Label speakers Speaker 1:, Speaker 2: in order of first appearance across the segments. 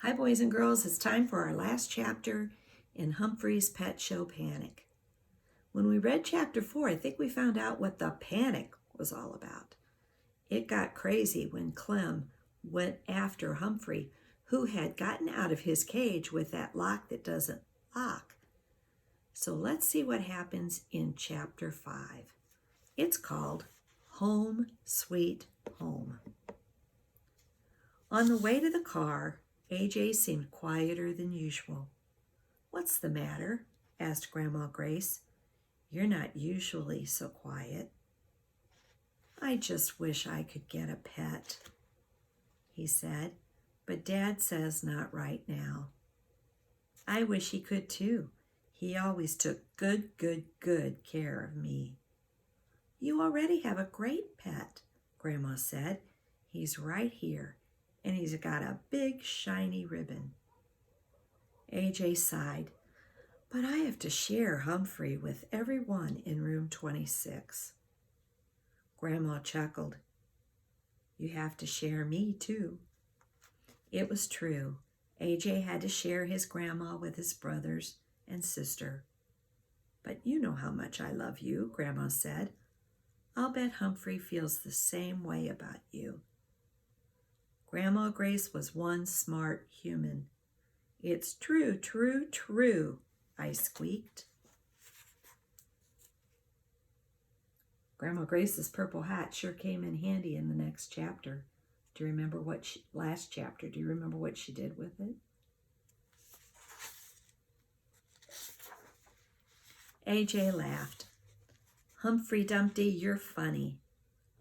Speaker 1: Hi, boys and girls. It's time for our last chapter in Humphrey's Pet Show Panic. When we read chapter 4, I think we found out what the panic was all about. It got crazy when Clem went after Humphrey, who had gotten out of his cage with that lock that doesn't lock. So let's see what happens in chapter 5. It's called Home Sweet Home. On the way to the car, AJ seemed quieter than usual. "What's the matter?" asked Grandma Grace. "You're not usually so quiet." "I just wish I could get a pet," he said, "but Dad says not right now." "I wish he could too. He always took good care of me." "You already have a great pet," Grandma said. "He's right here, and he's got a big shiny ribbon." AJ sighed. "But I have to share Humphrey with everyone in room 26. Grandma chuckled. "You have to share me too." It was true. AJ had to share his grandma with his brothers and sister. "But you know how much I love you," Grandma said. "I'll bet Humphrey feels the same way about you." Grandma Grace was one smart human. "It's true, I squeaked. Grandma Grace's purple hat sure came in handy in the next chapter. Do you remember last chapter? Do you remember what she did with it? AJ laughed. "Humphrey Dumpty, you're funny.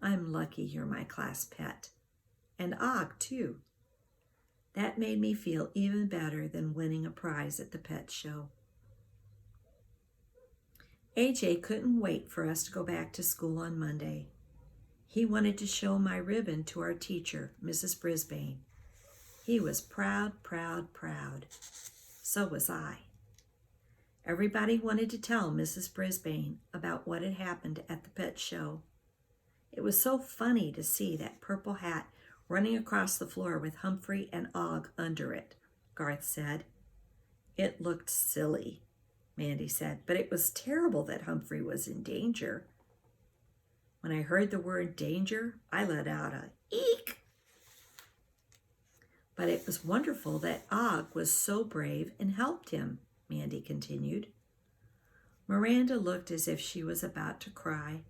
Speaker 1: I'm lucky you're my class pet. And Og, too." That made me feel even better than winning a prize at the pet show. AJ couldn't wait for us to go back to school on Monday. He wanted to show my ribbon to our teacher, Mrs. Brisbane. He was proud. So was I. Everybody wanted to tell Mrs. Brisbane about what had happened at the pet show. It was so funny to see that purple hat running across the floor with Humphrey and Og under it, Garth said. "It looked silly," Mandy said, "but it was terrible that Humphrey was in danger." When I heard the word danger, I let out a eek. "But it was wonderful that Og was so brave and helped him," Mandy continued. Miranda looked as if she was about to cry.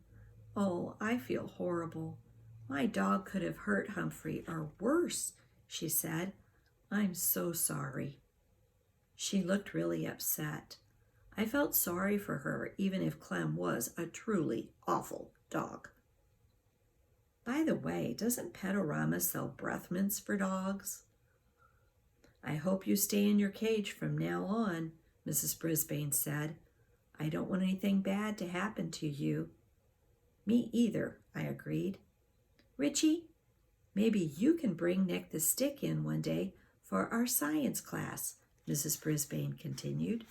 Speaker 1: "Oh, I feel horrible. My dog could have hurt Humphrey, or worse," she said. "I'm so sorry." She looked really upset. I felt sorry for her, even if Clem was a truly awful dog. By the way, doesn't Petorama sell breath mints for dogs? "I hope you stay in your cage from now on," Mrs. Brisbane said. "I don't want anything bad to happen to you." "Me either," I agreed. "Richie, maybe you can bring Nick the stick in one day for our science class," Mrs. Brisbane continued.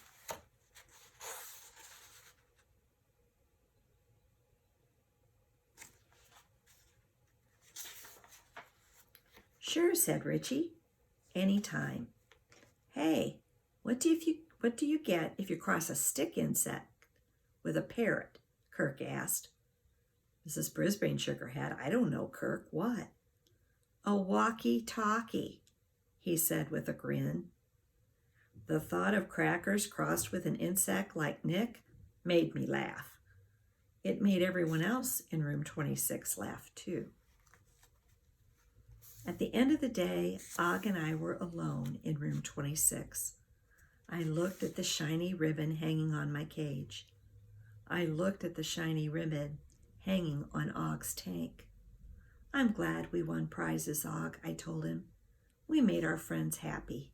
Speaker 1: "Sure," said Richie. "Anytime." "Hey, what do you get if you cross a stick insect with a parrot?" Kirk asked. Mrs. Brisbane shook her head. "I don't know, Kirk. What?" "A walkie-talkie," he said with a grin. The thought of crackers crossed with an insect like Nick made me laugh. It made everyone else in room 26 laugh too. At the end of the day, Og and I were alone in room 26. I looked at the shiny ribbon hanging on my cage. I looked at the shiny ribbon hanging on Og's tank. "I'm glad we won prizes, Og," I told him. "We made our friends happy."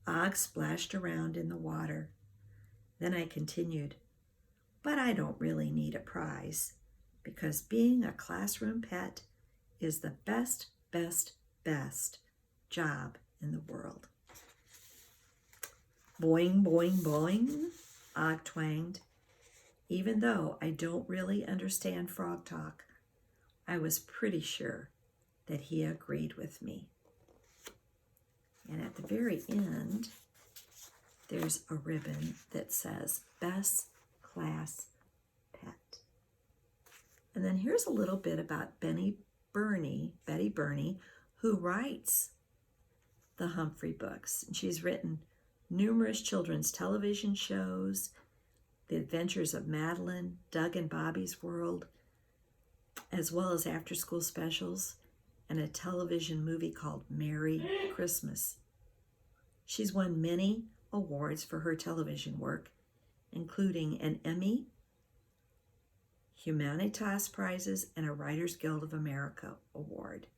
Speaker 1: Og splashed around in the water. Then I continued, "But I don't really need a prize, because being a classroom pet is the best job in the world." "Boing, boing, boing," Og twanged. Even though I don't really understand frog talk, I was pretty sure that he agreed with me. And at at the very end, there's a ribbon that says Best Class Pet. And then here's a little bit about Betty Burney, who writes the Humphrey books. And she's written numerous children's television shows, The Adventures of Madeline, Doug and Bobby's World, as well as after-school specials and a television movie called Merry Christmas. She's won many awards for her television work, including an Emmy, Humanitas Prizes, and a Writers Guild of America award.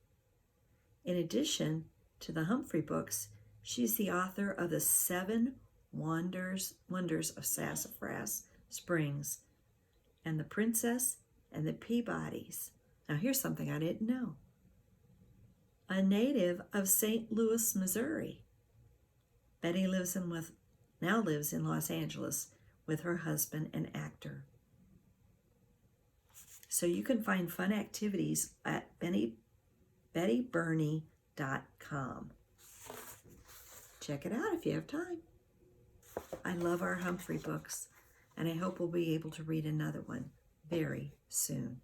Speaker 1: In addition to the Humphrey books, she's the author of the 7 Wonders of Sassafras Springs and The Princess and the Peabodys. Now here's something I didn't know. A native of St. Louis, Missouri, Betty now lives in Los Angeles with her husband and actor. So you can find fun activities at bettyburney.com. Check it out if you have time. I love our Humphrey books, and I hope we'll be able to read another one very soon.